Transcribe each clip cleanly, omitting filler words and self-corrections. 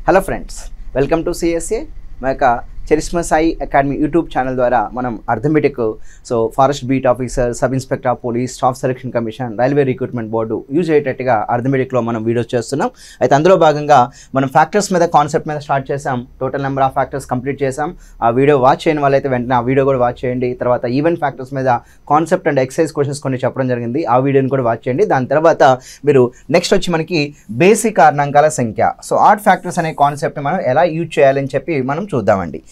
Hello friends, welcome to CSA. మా యొక్క Charishma Sai academy YouTube channel ద్వారా మనం arithmetic forest beat officer, sub inspector of police, staff selection commission, railway recruitment board use అయ్యేటట్టుగా అర్థమెటిక్లో మనం videos చేస్తున్నాం. అయితే అందులో భాగంగా మనం ఫ్యాక్టర్స్ మీద, కాన్సెప్ట్ మీద స్టార్ట్ చేసాం. Total number of factors complete చేసాం. ఆ వీడియో వాచ్ చేయని వాళ్ళైతే వెంటనే ఆ వీడియో కూడా వాచ్ చేయండి. తర్వాత ఈవెన్ ఫ్యాక్టర్స్ మీద కాన్సెప్ట్ అండ్ ఎక్సైజ్ క్వశ్చన్స్ కొన్ని చెప్పడం జరిగింది. ఆ వీడియోని కూడా వాచ్ చేయండి. దాని తర్వాత మీరు నెక్స్ట్ వచ్చి మనకి బేసిక్ కారణాంకాల సంఖ్య, సో ఆడ్ ఫ్యాక్టర్స్ అనే కాన్సెప్ట్ని మనం ఎలా యూజ్ చేయాలని చెప్పి మనం చూద్దామండి.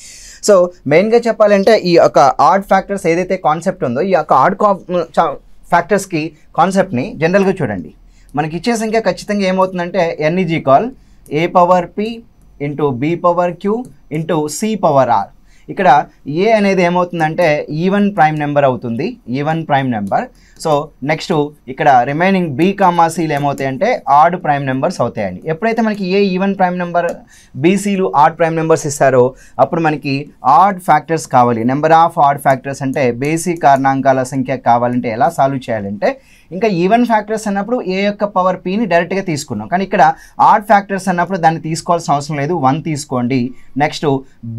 సో మెయిన్గా చెప్పాలంటే ఈ యొక్క ఆడ్ ఫ్యాక్టర్స్ ఏదైతే కాన్సెప్ట్ ఉందో, ఈ యొక్క ఆడ్ ఫ్యాక్టర్స్కి కాన్సెప్ట్ని జనరల్గా చూడండి. మనకి ఇచ్చే సంఖ్య ఖచ్చితంగా ఏమవుతుందంటే n is equal a power p into b power q into c power r. ఇక్కడ ఏ అనేది ఏమవుతుందంటే ఈవెన్ ప్రైమ్ నెంబర్ అవుతుంది, even prime number. So next ఇక్కడ రిమైనింగ్ బి కామా సీలు ఏమవుతాయంటే ఆడ్ ప్రైమ్ నెంబర్స్ అవుతాయండి. ఎప్పుడైతే మనకి ఏ ఈవెన్ ప్రైమ్ నెంబర్, బీసీలు ఆడ్ ప్రైమ్ నెంబర్స్ ఇస్తారో అప్పుడు మనకి ఆడ్ ఫ్యాక్టర్స్ కావాలి. నెంబర్ ఆఫ్ ఆడ్ ఫ్యాక్టర్స్ అంటే బేసిక్ కారణాంకాల సంఖ్య కావాలంటే ఎలా సాల్వ్ చేయాలంటే, ఇంకా ఈవెన్ ఫ్యాక్టర్స్ అన్నప్పుడు ఏ యొక్క పవర్ పీని డైరెక్ట్గా తీసుకున్నాం. కానీ ఇక్కడ ఆడ్ ఫ్యాక్టర్స్ అన్నప్పుడు దాన్ని తీసుకోవాల్సిన అవసరం లేదు, 1 తీసుకోండి. నెక్స్ట్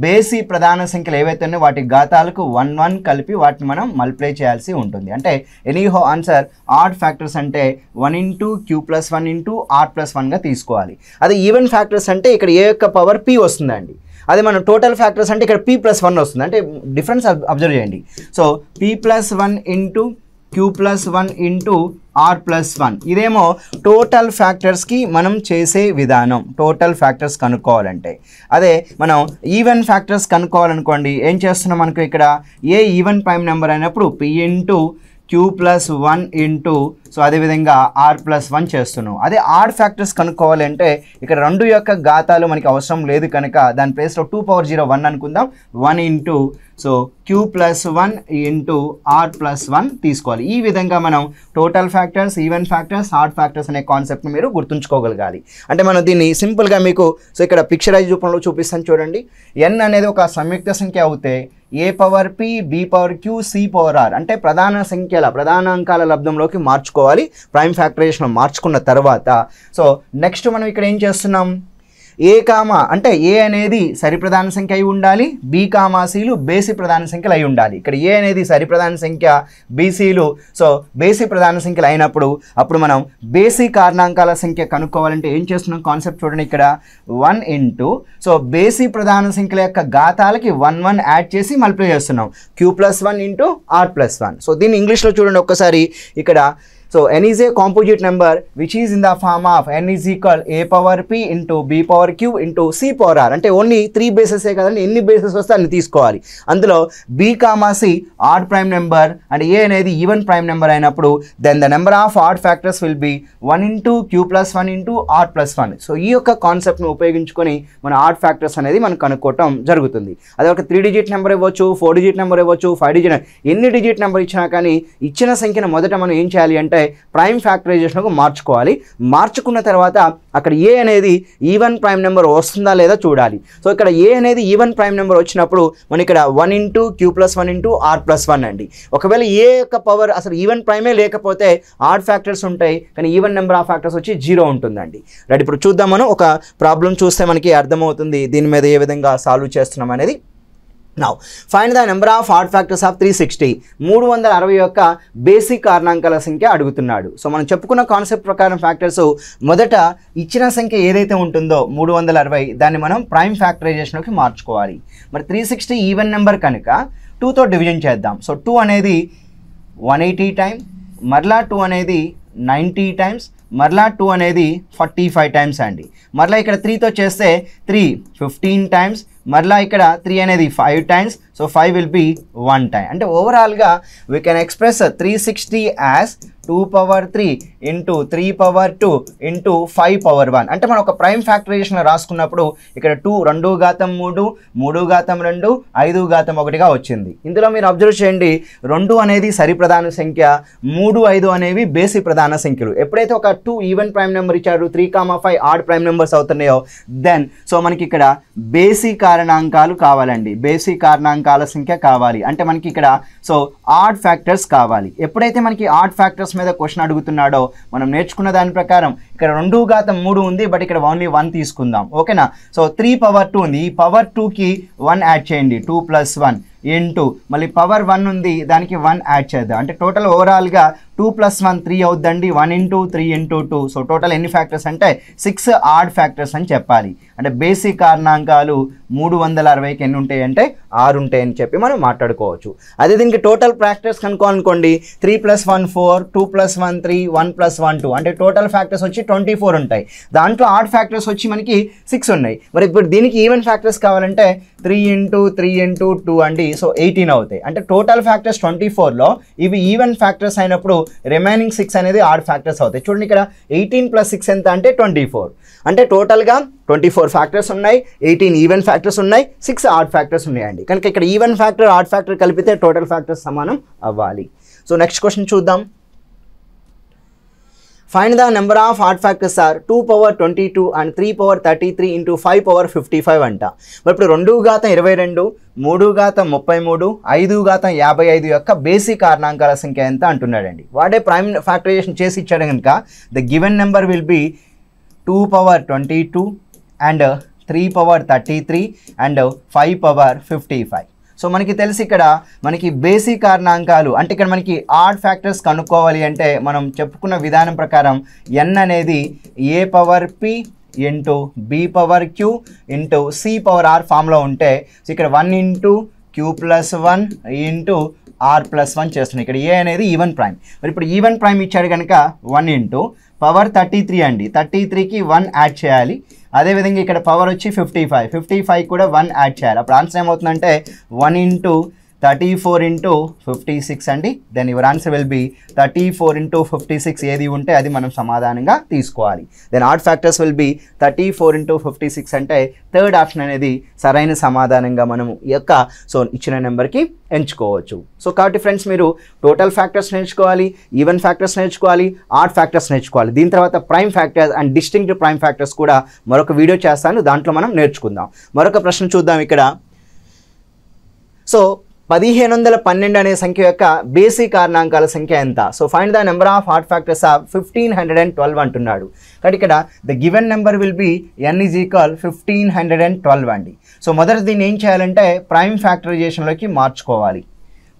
బేసి ప్రధాన సంఖ్యలు ఏవైతే ఉన్నాయో వాటి ఘాతాలకు 1 1 కలిపి వాటిని మనం మల్టిప్లై చేయాల్సి ఉంటుంది. అంటే ఎనీహో ఆన్సర్ ఆడ్ ఫ్యాక్టర్స్ అంటే 1 into q plus 1 into r plus 1గా తీసుకోవాలి. అదే ఈవెన్ ఫ్యాక్టర్స్ అంటే ఇక్కడ ఏ యొక్క పవర్ పీ వస్తుందండి. అదే మనం టోటల్ ఫ్యాక్టర్స్ అంటే ఇక్కడ p ప్లస్ 1 వస్తుంది. అంటే డిఫరెన్స్ అబ్జర్వ్ చేయండి. So p plus 1 into q plus 1 into r plus 1. ఇదేమో టోటల్ ఫ్యాక్టర్స్కి మనం చేసే విధానం, టోటల్ ఫ్యాక్టర్స్ కనుక్కోవాలంటే. అదే మనం ఈవెన్ ఫ్యాక్టర్స్ కనుక్కోవాలనుకోండి, ఏం చేస్తున్నాం, మనకు ఇక్కడ ఏ ఈవెన్ ప్రైమ్ నెంబర్ అయినప్పుడు p into q plus 1 into, so అదేవిధంగా ఆర్ ప్లస్ 1 చేస్తున్నాం. అదే ఆడ్ ఫ్యాక్టర్స్ కనుక్కోవాలంటే ఇక్కడ రెండు యొక్క ఘాతాలు మనకి అవసరం లేదు కనుక దాని ప్లేస్లో 2 పవర్ 0 1 అనుకుందాం. 1 into so q plus 1 into r plus 1 తీసుకోవాలి. ఈ విధంగా మనం total factors, even factors, odd factors అనే కాన్సెప్ట్ని మీరు గుర్తుంచుకోగలగాలి. అంటే మనం దీన్ని సింపుల్గా మీకు సో ఇక్కడ పిక్చరైజ్ రూపంలో చూపిస్తాను చూడండి. n అనేది ఒక సంయుక్త సంఖ్య అవుతే A power p, b power q, c power r అంటే ప్రధాన సంఖ్యల, ప్రధానాంకాల లబ్దంలోకి మార్చుకోవాలి. ప్రైమ్ ఫ్యాక్టరైజేషన్ మార్చుకున్న తర్వాత సో నెక్స్ట్ మనం ఇక్కడ ఏం చేస్తున్నాం, ఏ కామా అంటే ఏ అనేది సరి ప్రధాన సంఖ్య అయి ఉండాలి, బి కామా సీలు బేసి ప్రధాన సంఖ్యలు అయి ఉండాలి. ఇక్కడ ఏ అనేది సరి ప్రధాన సంఖ్య, బీసీలు సో బేసి ప్రధాన సంఖ్యలు అయినప్పుడు అప్పుడు మనం బేసి కారణాంకాల సంఖ్య కనుక్కోవాలంటే ఏం చేస్తున్నాం, కాన్సెప్ట్ చూడండి. ఇక్కడ 1 ఇంటూ సో బేసి ప్రధాన సంఖ్యల యొక్క ఘాతాలకి 1 1 యాడ్ చేసి మల్టిప్లై చేస్తున్నాం. q plus 1 into r plus 1. So దీన్ని ఇంగ్లీష్లో చూడండి ఒక్కసారి. ఇక్కడ so n is a composite number which is in the form of n is equal a power p into b power q into c power r. అంటే only 3 బేసెసే కదండి, ఎన్ని bases వస్తే అన్ని తీసుకోవాలి. అందులో b comma c odd prime number and a అనేది even prime number అయినప్పుడు then the number of odd factors will be 1 into q plus 1 into r plus 1. So ఈ యొక్క కాన్సెప్ట్ను ఉపయోగించుకొని మన ఆడ్ ఫ్యాక్టర్స్ అనేది మనం కనుక్కోవటం జరుగుతుంది. అదే ఒక 3 డిజిట్ నెంబర్ ఇవ్వచ్చు, 4 డిజిట్ నెంబర్ ఇవ్వచ్చు, 5 డిజిట్, ఎన్ని డిజిట్ నెంబర్ ఇచ్చినా కానీ ఇచ్చిన సంఖ్యను మొదట మనం ఏం చేయాలి అంటే ప్రైమ్ ఫ్యాక్టరైజేషన్కు మార్చుకోవాలి. మార్చుకున్న తర్వాత అక్కడ ఏ అనేది ఈవెన్ ప్రైమ్ నెంబర్ వస్తుందా లేదా చూడాలి. సో ఇక్కడ ఏ అనేది ఈవెన్ ప్రైమ్ నెంబర్ వచ్చినప్పుడు మనం ఇక్కడ 1 into q plus 1 into r plus 1 అండి. ఒకవేళ ఏ యొక్క పవర్ అసలు ఈవెన్ ప్రైమే లేకపోతే ఆడ్ ఫ్యాక్టర్స్ ఉంటాయి, కానీ ఈవెన్ నెంబర్ ఆఫ్ ఫ్యాక్టర్స్ వచ్చి 0 ఉంటుందండి. రైట్, ఇప్పుడు చూద్దాం. మనం ఒక ప్రాబ్లం చూస్తే మనకి అర్థమవుతుంది దీని మీద ఏ విధంగా సాల్వ్ చేస్తున్నాం అనేది. Now find the number of odd factors of 360. 360 యొక్క బేసిక్ కారణాంకాల సంఖ్య అడుగుతున్నాడు. సో మనం చెప్పుకున్న కాన్సెప్ట్ ప్రకారం ఫ్యాక్టర్స్ మొదట ఇచ్చిన సంఖ్య ఏదైతే ఉంటుందో 360 దాన్ని మనం ప్రైమ్ ఫ్యాక్టరైజేషన్కి మార్చుకోవాలి. మరి 360 ఈవెన్ నెంబర్ కనుక 2తో డివిజన్ చేద్దాం. సో 2 అనేది 180 టైమ్స్, మరలా 2 అనేది 90 టైమ్స్, మరలా 2 అనేది 45 టైమ్స్ అండి. మరలా ఇక్కడ 3తో చేస్తే 3 15 టైమ్స్, మరలా ఇక్కడ 3 అనేది 5 times. So 5 will be 1 time. అంటే ఓవరాల్గా we can express 360 as 2 power 3 into 3 power 2 into 5 power 1. అంటే మనం ఒక ప్రైమ్ ఫ్యాక్టరైజేషన్ రాసుకున్నప్పుడు ఇక్కడ 2 2 ఘాతం 3, 3 ఘాతం 2, 5 ఘాతం 1గా వచ్చింది. ఇందులో మీరు అబ్జర్వ్ చేయండి, 2 అనేది సరి ప్రధాన సంఖ్య, 3 5 అనేవి బేసి ప్రధాన సంఖ్యలు. ఎప్పుడైతే ఒక 2 ఈవెన్ ప్రైమ్ నెంబర్ ఇచ్చారు, 3 5 ఆడ్ ప్రైమ్ నెంబర్స్ అవుతున్నాయో దెన్ సో మనకి ఇక్కడ బేసి కారణాంకాలు కావాలండి, బేసి కారణాంకాల సంఖ్య కావాలి అంటే మనకి ఇక్కడ సో ఆడ్ ఫ్యాక్టర్స్ కావాలి. ఎప్పుడైతే మనకి ఆడ్ ఫ్యాక్టర్స్ మీద క్వశ్చన్ అడుగుతున్నాడో మనం నేర్చుకున్న దాని ప్రకారం ఇక్కడ 2/3 ఉంది, బట్ ఇక్కడ ఓన్లీ 1 తీసుకుందాం, ఓకేనా. సో 3 పవర్ 2 ఉంది, ఈ పవర్ 2కి 1 యాడ్ చేయండి, 2 + 1 ఇంటూ మళ్ళీ పవర్ 1 ఉంది, దానికి 1 యాడ్ చేద్దాం. అంటే టోటల్ ఓవరాల్గా 2 + 1 3 అవుద్దండి, 1 × 3 × 2. సో టోటల్ ఎన్ని ఫ్యాక్టర్స్ అంటే 6 ఆడ్ ఫ్యాక్టర్స్ అని చెప్పాలి. అంటే బేసిక్ కారణాంకాలు 360కి ఎన్ని ఉంటాయి అంటే 6 ఉంటాయని చెప్పి మనం మాట్లాడుకోవచ్చు. అదే దీనికి టోటల్ ఫ్యాక్టర్స్ కనుక్కోవాలనుకోండి, 3 + 1 4, 2 + 1 3, 1 + 1 2, అంటే టోటల్ ఫ్యాక్టర్స్ వచ్చి 24 ఉంటాయి. దాంట్లో ఆడ్ ఫ్యాక్టర్స్ వచ్చి మనకి 6 ఉన్నాయి. మరి ఇప్పుడు దీనికి ఈవెన్ ఫ్యాక్టర్స్ కావాలంటే 3 × 3 × 2 అండి, సో 18 అవుతాయి. అంటే టోటల్ ఫ్యాక్టర్స్ 24లో ఇవి ఈవెన్ ఫ్యాక్టర్స్ అయినప్పుడు రిమైనింగ్ 6 అనేది ఆడ్ ఫ్యాక్టర్స్ అవుతాయి. చూడండి ఇక్కడ 18 + 6 ఎంత అంటే 24. అంటే టోటల్గా 24 ఫ్యాక్టర్స్ ఉన్నాయి, 18 ఈవెన్ ఫ్యాక్టర్స్ ఉన్నాయి, 6 ఆడ్ ఫ్యాక్టర్స్ ఉన్నాయండి. కనుక ఇక్కడ ఈవెన్ ఫ్యాక్టర్ ఆడ్ ఫ్యాక్టర్ కలిపితే టోటల్ ఫ్యాక్టర్స్ సమానం అవ్వాలి. సో నెక్స్ట్ క్వశ్చన్ చూద్దాం. Find the number of odd factors are 2^22 and 3^33 into 5^55 అంట. మరి ఇప్పుడు 2^22, 3^33, 5^55 యొక్క బేసిక్ కారణాంకాల సంఖ్య ఎంత అంటున్నాడండి. వాడే ప్రైమ్ ఫ్యాక్టరైజేషన్ చేసి ఇచ్చాడు కనుక the given number will B 2^22 and 3^33 and 5^55. So మనకి తెలిసి ఇక్కడ మనకి బేసిక్ కారణాంకాలు అంటే ఇక్కడ మనకి ఆడ్ ఫ్యాక్టర్స్ కనుక్కోవాలి అంటే మనం చెప్పుకున్న విధానం ప్రకారం n అనేది a⁻p into b⁻q into c⁻r ఫామ్లో ఉంటే సో ఇక్కడ 1 × q+1 ఇంటూ r+1 చేస్తున్నాయి. ఇక్కడ a అనేది ఈవెన్ ప్రైమ్. మరి ఇప్పుడు ఈవెన్ ప్రైమ్ ఇచ్చాడు కనుక 1 × పవర్ 33 అండి, 33కి 1 యాడ్ చేయాలి. అదేవిధంగా ఇక్కడ పవర్ వచ్చి 55 కూడా 1 యాడ్ చేయాలి. అప్పుడు ఆన్సర్ ఏమవుతుందంటే 1 × 34 × 56 అండి. Then your answer will be 34 × 56 ఏది ఉంటే అది మనం సమాధానంగా తీసుకోవాలి. Then odd factors will be 34 × 56 అంటే థర్డ్ ఆప్షన్ అనేది సరైన సమాధానంగా మనం ఈ యొక్క సో ఇచ్చిన నెంబర్కి ఎంచుకోవచ్చు. సో కాబట్టి ఫ్రెండ్స్ మీరు టోటల్ ఫ్యాక్టర్స్ నేర్చుకోవాలి, ఈవెన్ ఫ్యాక్టర్స్ నేర్చుకోవాలి, ఆడ్ ఫ్యాక్టర్స్ నేర్చుకోవాలి. దీని తర్వాత prime factors and distinct prime factors కూడా మరొక వీడియో చేస్తాను, దాంట్లో మనం నేర్చుకుందాం. మరొక ప్రశ్న చూద్దాం ఇక్కడ. సో 1512 అనే సంఖ్య యొక్క బేసిక్ కారణాంకాల సంఖ్య ఎంత? So find the number of odd factors of 1512 అంటున్నాడు. కాబట్టి ఇక్కడ the given number will be n = 1512 అండి. సో మొదట దీన్ని ఏం చేయాలంటే ప్రైమ్ ఫ్యాక్టరైజేషన్లోకి మార్చుకోవాలి.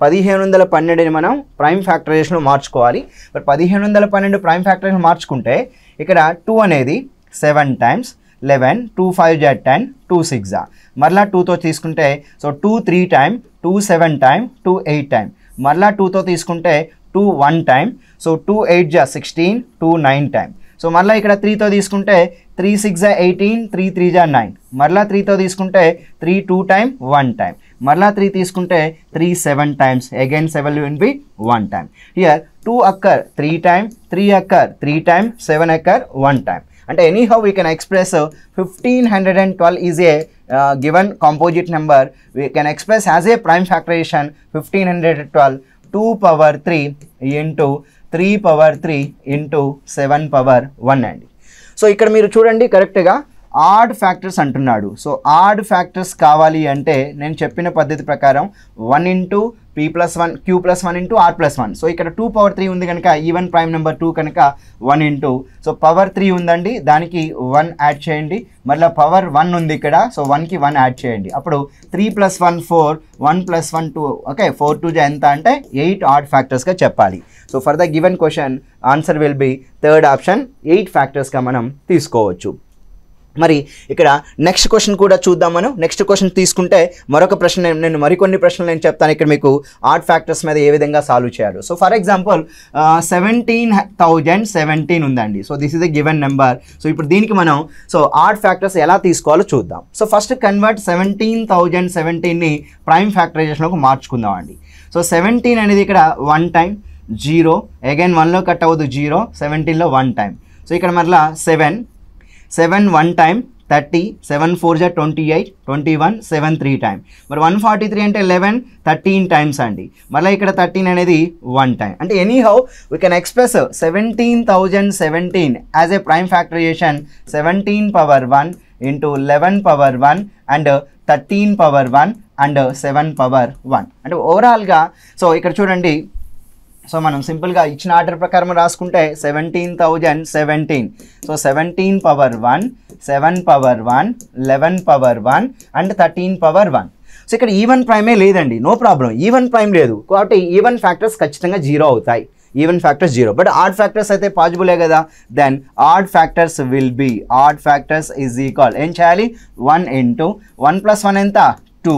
1512ని మనం ప్రైమ్ ఫ్యాక్టరైజేషన్లో మార్చుకోవాలి. మరి 1512 ప్రైమ్ ఫ్యాక్టరైజేషన్ మార్చుకుంటే ఇక్కడ 2 అనేది 7 times 11, 2 5 10, 2 6 మరలా 2తో తీసుకుంటే సో 2 3 time, 2 7 time, 2 8 time మరలా 2తో తీసుకుంటే 2 1 time, సో 2 8 16, 2 9 time. సో మరలా ఇక్కడ 3తో తీసుకుంటే 3 6 18, 3 3 9 మరలా 3తో తీసుకుంటే 3 2 time, 1 time మరలా 3 తీసుకుంటే 3 7 times, again 7 will be 1 time. Here 2 occur 3 time, 3 occur 3 time, 7 occur 1 time. అంటే anyhow we can express 1512 is a given composite number. We can express as a prime factorization 1512 2^3 into 3^3 into 7^1 అండి. So ఇక్కడ మీరు చూడండి కరెక్ట్గా add factors అంటున్నాడు. So odd factors కావాలి అంటే నేను చెప్పిన పద్ధతి ప్రకారం 1 × p+1 q+1 into r+1. So ఇక్కడ 2^3 ఉంది కనుక ఈవెన్ ప్రైమ్ నెంబర్ 2 కనుక 1 × సో పవర్ 3 ఉందండి, దానికి 1 యాడ్ చేయండి. మళ్ళీ పవర్ 1 ఉంది ఇక్కడ, సో 1కి 1 యాడ్ చేయండి. అప్పుడు 3 + 1 4, 1 + 1 2, ఓకే 4 2 ఎంత అంటే 8 ఆడ్ ఫ్యాక్టర్స్గా చెప్పాలి. So for the given question answer will B third option 8 ఫ్యాక్టర్స్గా మనం తీసుకోవచ్చు. మరి ఇక్కడ నెక్స్ట్ క్వశ్చన్ కూడా చూద్దాం మనం. నెక్స్ట్ క్వశ్చన్ తీసుకుంటే మరొక ప్రశ్న నేను మరికొన్ని ప్రశ్నలు నేను చెప్తాను ఇక్కడ మీకు ఆడ్ ఫ్యాక్టర్స్ మీద ఏ విధంగా సాల్వ్ చేయాలి. సో ఫర్ ఎగ్జాంపుల్ 17,017 ఉందండి. So this is the given number. So ఇప్పుడు దీనికి మనం సో ఆడ్ ఫ్యాక్టర్స్ ఎలా తీసుకోవాలో చూద్దాం. సో ఫస్ట్ కన్వర్ట్ 17,017ని ప్రైమ్ ఫ్యాక్టరైజేషన్లోకి మార్చుకుందాం అండి. సో 17 అనేది ఇక్కడ 1 time 0, అగైన్ 1లో కట్ అవ్వదు 0, 17లో 1 time. సో ఇక్కడ మరలా 7 1 time 30, 7 4 28, 21, 7 3 time. మరి 143 అంటే 11 13 times అండి. మళ్ళీ ఇక్కడ 13 అనేది 1 time. అంటే anyhow we can express 17,017 as a prime factorization 17^1 into 11^1 and 13 power 1 and 7 power 1. అంటే ఓవరాల్గా సో ఇక్కడ చూడండి, సో మనం సింపుల్గా ఇచ్చిన ఆర్డర్ ప్రకారం రాసుకుంటే 17,017. So 17 power 1, 7 power 1, 11 power 1 and 13 power 1. So ఇక్కడ ఈవెన్ ప్రైమే లేదండి, నో ప్రాబ్లం, ఈవెన్ ప్రైమ్ లేదు కాబట్టి ఈవెన్ ఫ్యాక్టర్స్ ఖచ్చితంగా 0 అవుతాయి. Even factors 0, but odd factors అయితే పాజిబులే కదా. Then odd factors will be, odd factors is equal ఏం చేయాలి, 1 ఇంటూ 1 ప్లస్ 1 ఎంత 2,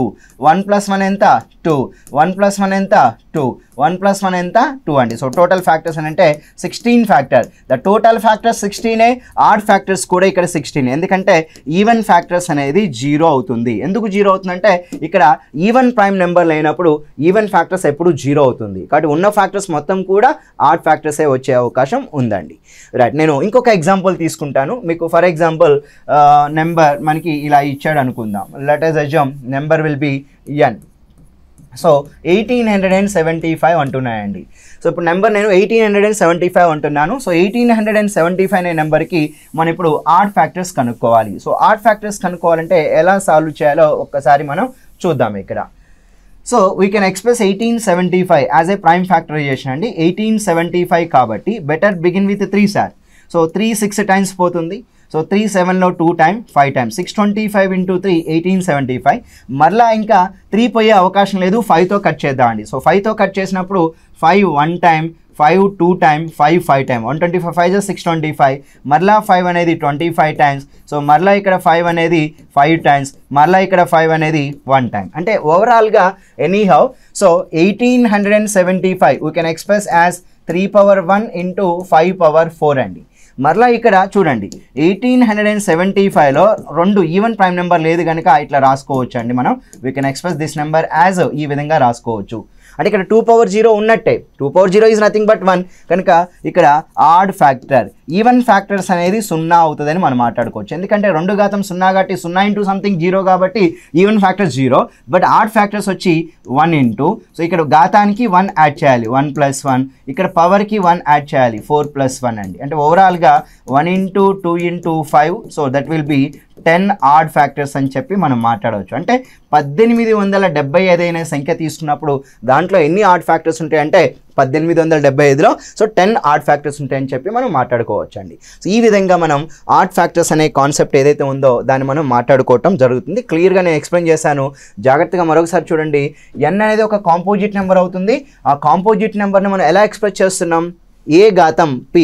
1 ప్లస్ 1 ఎంత 2, 1 ప్లస్ 1 ఎంత 2, 1 ప్లస్ 1 ఎంత 2 అండి. సో టోటల్ ఫ్యాక్టర్స్ అని అంటే 16 factor. The total factors 16, add factors కూడా ఇక్కడ 16, ఎందుకంటే ఈవెన్ ఫ్యాక్టర్స్ అనేది 0 అవుతుంది. ఎందుకు 0 అవుతుందంటే ఇక్కడ ఈవెన్ ప్రైమ్ నెంబర్ లేనప్పుడు ఈవెన్ ఫ్యాక్టర్స్ ఎప్పుడు 0 అవుతుంది కాబట్టి ఉన్న ఫ్యాక్టర్స్ మొత్తం కూడా ఆడ్ ఫ్యాక్టర్సే వచ్చే అవకాశం ఉందండి. రైట్, నేను ఇంకొక ఎగ్జాంపుల్ తీసుకుంటాను మీకు. ఫర్ ఎగ్జాంపుల్ నెంబర్ మనకి ఇలా ఇచ్చాడు అనుకుందాం. Let us assume number will be n. So 1875 అంటున్నాయండి. సో ఇప్పుడు నెంబర్ నేను 1875 అంటున్నాను. సో 1875 అనే నెంబర్కి మనం ఇప్పుడు ఆడ్ ఫ్యాక్టర్స్ కనుక్కోవాలి. సో ఆడ్ ఫ్యాక్టర్స్ కనుక్కోవాలంటే ఎలా సాల్వ్ చేయాలో ఒక్కసారి మనం చూద్దాం ఇక్కడ. So we can express 1875 as a prime factorisation అండి. 1875 కాబట్టి better begin with 3 sir. So 3 6 times పోతుంది. సో 3 7లో 2 టైమ్ 5 టైమ్ 625 ఇంటూ 3 1875. మరలా ఇంకా 3 పోయే అవకాశం లేదు, 5తో కట్ చేద్దామండి. సో 5తో కట్ చేసినప్పుడు 5 1 టైమ్, 5 2 టైమ్, 5 5 టైమ్, 125 5 625. మరలా 5 అనేది 25 టైమ్స్. సో మరలా ఇక్కడ 5 అనేది 5 టైమ్స్, మరలా ఇక్కడ 5 అనేది 1 టైమ్. అంటే ఓవరాల్గా anyhow so 1875 we can express as 3 power 1 into 5 power 4 అండి. మరలా ఇక్కడ చూడండి 1875లో 2 ఈవెన్ ప్రైమ్ నెంబర్ లేదు కనుక ఇట్లా రాసుకోవచ్చు అండి మనం. We can express this number as ఈ విధంగా రాసుకోవచ్చు. అంటే ఇక్కడ 2 పవర్ 0 ఉన్నట్టే, 2 పవర్ 0 ఈజ్ నథింగ్ బట్ 1 కనుక ఇక్కడ ఆడ్ ఫ్యాక్టర్, ఈవెన్ ఫ్యాక్టర్స్ అనేది 0 అవుతుందని మనం మాట్లాడుకోవచ్చు. ఎందుకంటే 2 ఘాతం 0 కాబట్టి 0 ఇంటూ సంథింగ్ 0 కాబట్టి even factors 0, but odd factors వచ్చి 1 ఇంటూ, సో ఇక్కడ ఘాతానికి 1 యాడ్ చేయాలి 1 ప్లస్ 1, ఇక్కడ పవర్కి 1 యాడ్ చేయాలి 4 ప్లస్ 1 అండి. అంటే ఓవరాల్గా 1 into 2 into 5, so that will be 10 add factors అని చెప్పి మనం మాట్లాడవచ్చు. అంటే 1875 అనే సంఖ్య తీసుకున్నప్పుడు దాంట్లో ఎన్ని ఆడ్ ఫ్యాక్టర్స్ ఉంటాయంటే 1875లో సో 10 ఆడ్ ఫ్యాక్టర్స్ ఉంటాయని చెప్పి మనం మాట్లాడుకోవచ్చు అండి. సో ఈ విధంగా మనం ఆడ్ ఫ్యాక్టర్స్ అనే కాన్సెప్ట్ ఏదైతే ఉందో దాన్ని మనం మాట్లాడుకోవటం జరుగుతుంది. క్లియర్గా నేను ఎక్స్ప్లెయిన్ చేశాను, జాగ్రత్తగా మరొకసారి చూడండి. n అనేది ఒక కాంపోజిట్ నెంబర్ అవుతుంది. ఆ కాంపోజిట్ నెంబర్ని మనం ఎలా ఎక్స్ప్రెస్ చేస్తున్నాం, ఏ ఘాతం p,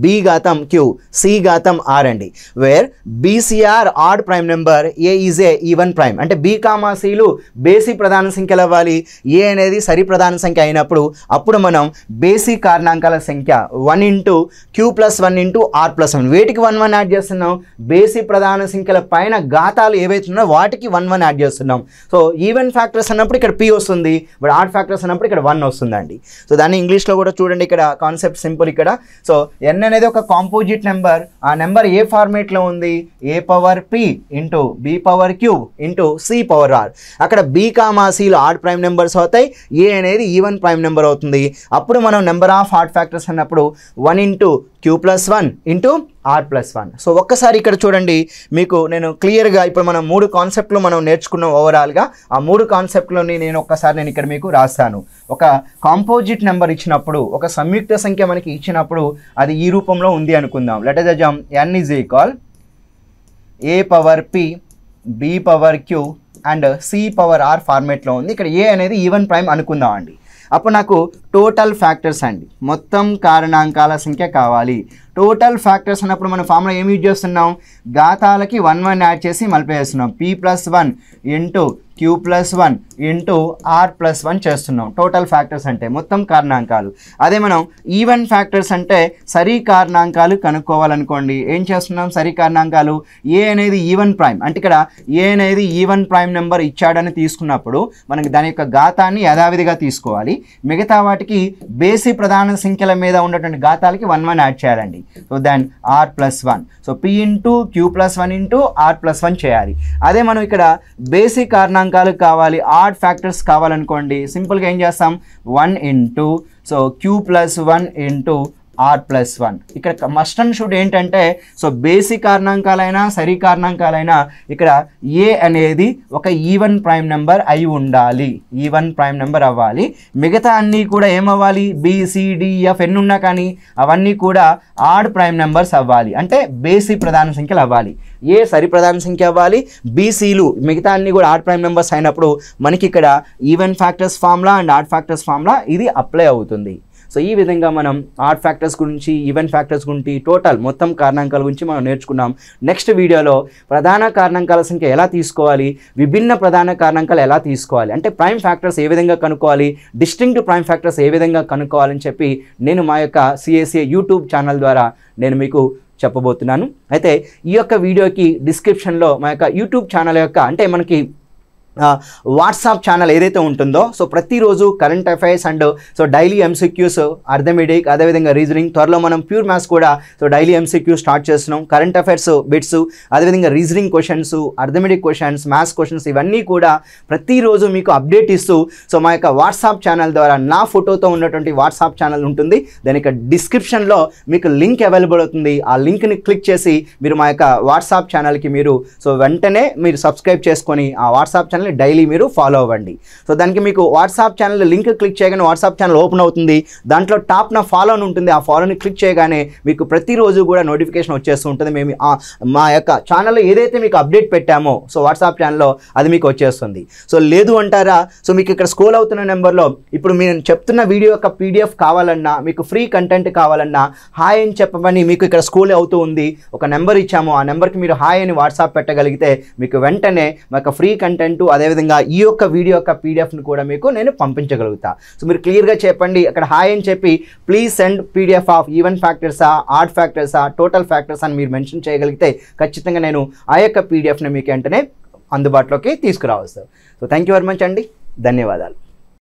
b ఘాతం q, c ఘాతం r అండి. Where bcr odd prime number, a is a even prime. అంటే b, cలు బేసి ప్రధాన సంఖ్యలు అవ్వాలి, a అనేది సరి ప్రధాన సంఖ్య అయినప్పుడు అప్పుడు మనం బేసి కారణాంకాల సంఖ్య 1 into q plus 1 into r plus 1, వేటికి 1 1 యాడ్ చేస్తున్నాం, బేసి ప్రధాన సంఖ్యల పైన ఘాతాలు ఏవైతే ఉన్నాయో వాటికి 1 1 యాడ్ చేస్తున్నాం. సో ఈవెన్ ఫ్యాక్టర్స్ అన్నప్పుడు ఇక్కడ p వస్తుంది, బట్ ఆడ్ ఫ్యాక్టర్స్ అన్నప్పుడు ఇక్కడ 1 వస్తుందండి. సో దాన్ని ఇంగ్లీష్లో కూడా చూడండి, ఇక్కడ కాన్సెప్ట్ సింపుల్ ఇక్కడ. సో n అనేది ఒక కాంపోజిట్ నెంబర్, ఆ నెంబర్ ఏ ఫార్మేట్లో ఉంది, a power p into b power q into c power r. అక్కడ b, cలు ఆడ్ ప్రైమ్ నెంబర్స్ అవుతాయి, a అనేది ఈవెన్ ప్రైమ్ నెంబర్ అవుతుంది. అప్పుడు మనం నెంబర్ ఆఫ్ ఆడ్ ఫ్యాక్టర్స్ అన్నప్పుడు 1 into q plus 1 into r plus 1. So ఒక్కసారి ఇక్కడ చూడండి, మీకు నేను క్లియర్గా ఇప్పుడు మనం 3 కాన్సెప్ట్లు మనం నేర్చుకున్నాం ఓవరాల్గా. ఆ 3 కాన్సెప్ట్లోని నేను ఇక్కడ మీకు రాస్తాను. ఒక కాంపోజిట్ నెంబర్ ఇచ్చినప్పుడు, ఒక సంయుక్త సంఖ్య మనకి ఇచ్చినప్పుడు అది ఈ రూపంలో ఉంది అనుకుందాం. Let us assume n is equal a power p, b power q and c power r ఫార్మేట్లో ఉంది. ఇక్కడ a అనేది ఈవెన్ ప్రైమ్ అనుకుందాం అండి. అప్పుడు నాకు టోటల్ ఫ్యాక్టర్స్ అండి, మొత్తం కారణాంకాల సంఖ్య కావాలి. టోటల్ ఫ్యాక్టర్స్ అన్నప్పుడు మనం ఫార్ములా ఏమి యూజ్ చేస్తున్నాం, ఘాతాలకి 1 1 యాడ్ చేసి మల్టిప్లై చేస్తున్నాం. p plus 1 into q plus 1 into r plus 1 చేస్తున్నాం. టోటల్ ఫ్యాక్టర్స్ అంటే మొత్తం కారణాంకాలు. అదే మనం ఈవెన్ ఫ్యాక్టర్స్ అంటే సరి కారణాంకాలు కనుక్కోవాలనుకోండి, ఏం చేస్తున్నాం, సరి కారణాంకాలు ఏ అనేది ఈవెన్ ప్రైమ్, అంటే ఇక్కడ ఏ అనేది ఈవెన్ ప్రైమ్ నెంబర్ ఇచ్చాడని తీసుకున్నప్పుడు మనకి దాని యొక్క ఘాతాన్ని యథావిధిగా తీసుకోవాలి. మిగతా వాటికి బేసి ప్రధాన సంఖ్యల మీద ఉన్నటువంటి ఘాతాలకి 1 1 యాడ్ చేయాలండి. So then r plus 1, so p into q plus 1 into r plus 1 చేయాలి. అదే మనం ఇక్కడ బేసి కారణాంకాలు కావాలి, ఆడ్ ఫ్యాక్టర్స్ కావాలనుకోండి, సింపుల్గా ఏం చేస్తాం, 1 into so q plus 1 into r+1. ఇక్కడ మస్ట్ అండ్ షుడ్ ఏంటంటే సో బేసిక్ కారణాంకాలైనా సరి కారణాంకాలైనా ఇక్కడ ఏ అనేది ఒక ఈవెన్ ప్రైమ్ నెంబర్ అయి ఉండాలి, ఈవెన్ ప్రైమ్ నెంబర్ అవ్వాలి. మిగతా అన్నీ కూడా ఏమవ్వాలి, BCDF ఎన్ని ఉన్నా కానీ అవన్నీ కూడా ఆడ్ ప్రైమ్ నెంబర్స్ అవ్వాలి, అంటే బేసి ప్రధాన సంఖ్యలు అవ్వాలి. ఏ సరి ప్రధాన సంఖ్య అవ్వాలి, BCలు మిగతా అన్నీ కూడా ఆడ్ ప్రైమ్ నెంబర్స్ అయినప్పుడు మనకి ఇక్కడ even factors formula and odd factors formula ఇది అప్లై అవుతుంది. సో ఈ విధంగా మనం ఆడ్ ఫ్యాక్టర్స్ గురించి, ఈవెన్ ఫ్యాక్టర్స్ గురించి, టోటల్ మొత్తం కారణాంకాల గురించి మనం నేర్చుకున్నాం. నెక్స్ట్ వీడియోలో ప్రధాన కారణాంకాల సంఖ్య ఎలా తీసుకోవాలి, విభిన్న ప్రధాన కారణాంకాలు ఎలా తీసుకోవాలి, అంటే ప్రైమ్ ఫ్యాక్టర్స్ ఏ విధంగా కనుక్కోవాలి, డిస్టింక్ట్ ప్రైమ్ ఫ్యాక్టర్స్ ఏ విధంగా కనుక్కోవాలని చెప్పి నేను మా యొక్క CSA యూట్యూబ్ ఛానల్ ద్వారా నేను మీకు చెప్పబోతున్నాను. అయితే ఈ యొక్క వీడియోకి డిస్క్రిప్షన్లో మా యొక్క యూట్యూబ్ ఛానల్ యొక్క అంటే మనకి వాట్సాప్ ఛానల్ ఏదైతే ఉంటుందో సో ప్రతిరోజు current affairs and so daily MCQs, arithmetic, అదేవిధంగా రీజనింగ్, త్వరలో మనం ప్యూర్ మ్యాథ్స్ కూడా సో డైలీ MCQ స్టార్ట్ చేస్తున్నాం. కరెంట్ అఫైర్స్ బిట్స్, అదేవిధంగా reasoning questions, arithmetic questions, maths questions ఇవన్నీ కూడా ప్రతిరోజు మీకు అప్డేట్ ఇస్తూ సో మా యొక్క వాట్సాప్ ఛానల్ ద్వారా నా ఫోటోతో ఉన్నటువంటి వాట్సాప్ ఛానల్ ఉంటుంది. దాని యొక్క డిస్క్రిప్షన్లో మీకు లింక్ అవైలబుల్ అవుతుంది. ఆ లింక్ని క్లిక్ చేసి మీరు మా యొక్క వాట్సాప్ ఛానల్కి మీరు సో వెంటనే మీరు సబ్స్క్రైబ్ చేసుకొని ఆ వాట్సాప్ ఛానల్ డైలీ మీరు ఫాలో అవ్వండి. సో దానికి మీకు వాట్సాప్ ఛానల్ లింక్ క్లిక్ చేయగానే వాట్సాప్ ఛానల్ ఓపెన్ అవుతుంది. దాంట్లో టాప్ నా ఫాలో అని ఉంటుంది. ఆ ఫాలోని క్లిక్ చేయగానే మీకు ప్రతిరోజు కూడా నోటిఫికేషన్ వచ్చేస్తూ ఉంటుంది. మేము మా యొక్క ఛానల్లో ఏదైతే మీకు అప్డేట్ పెట్టామో సో వాట్సాప్ ఛానల్లో అది మీకు వచ్చేస్తుంది. సో లేదు అంటారా, సో మీకు ఇక్కడ స్క్రోల్ అవుతున్న నెంబర్లో ఇప్పుడు నేను చెప్తున్న వీడియో యొక్క PDF కావాలన్నా, మీకు ఫ్రీ కంటెంట్ కావాలన్నా హాయ్ అని చెప్పమని మీకు ఇక్కడ స్క్రోల్ అవుతూ ఉంది. ఒక నెంబర్ ఇచ్చాము, ఆ నెంబర్కి మీరు హాయ్ అని వాట్సాప్ పెట్టగలిగితే మీకు వెంటనే మా యొక్క ఫ్రీ కంటెంట్ అదేవిధంగా ఈ యొక్క వీడియో యొక్క PDFని కూడా మీకు నేను పంపించగలుగుతా. సో మీరు క్లియర్గా చెప్పండి అక్కడ హాయ్ అని చెప్పి please send PDF of even ఫ్యాక్టర్సా, ఆడ్ ఫ్యాక్టర్సా, టోటల్ ఫ్యాక్టర్స్ అని మీరు మెన్షన్ చేయగలిగితే ఖచ్చితంగా నేను ఆ యొక్క PDFని మీకు వెంటనే అందుబాటులోకి తీసుకురావచ్చు. So thank you very much అండి, ధన్యవాదాలు.